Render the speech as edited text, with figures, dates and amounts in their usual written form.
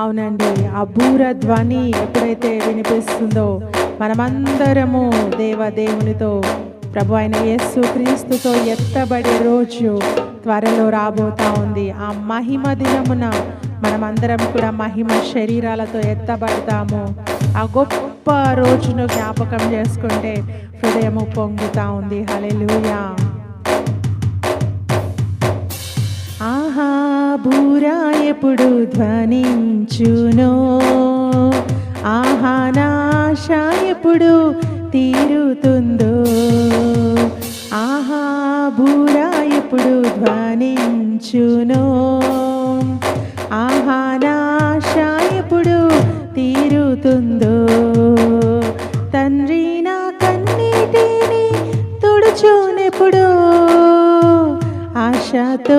అవునండి. ఆ బూర ధ్వని ఎప్పుడైతే వినిపిస్తుందో మనమందరము దేవునితో ప్రభు అయిన యేసు క్రీస్తుతో ఎత్తబడే రోజు త్వరలో రాబోతా ఉంది. ఆ మహిమ దినమున మనమందరం కూడా మహిమ శరీరాలతో ఎత్తబడతాము. ఆ గొప్ప రోజును జ్ఞాపకం చేసుకుంటే హృదయము పొంగుతా ఉంది. హల్లెలూయా. ఆహా బూరా ఎప్పుడు ధ్వనించునో, ఆహా నాశ ఎప్పుడు తీరుతుందో, ఆహా బూరా ఎప్పుడు ధ్వనించునో, ఆహా నాశ ఎప్పుడు తీరుతుందో, తండ్రి నా కన్నీటిని తుడుచునెప్పుడు, ఆశతో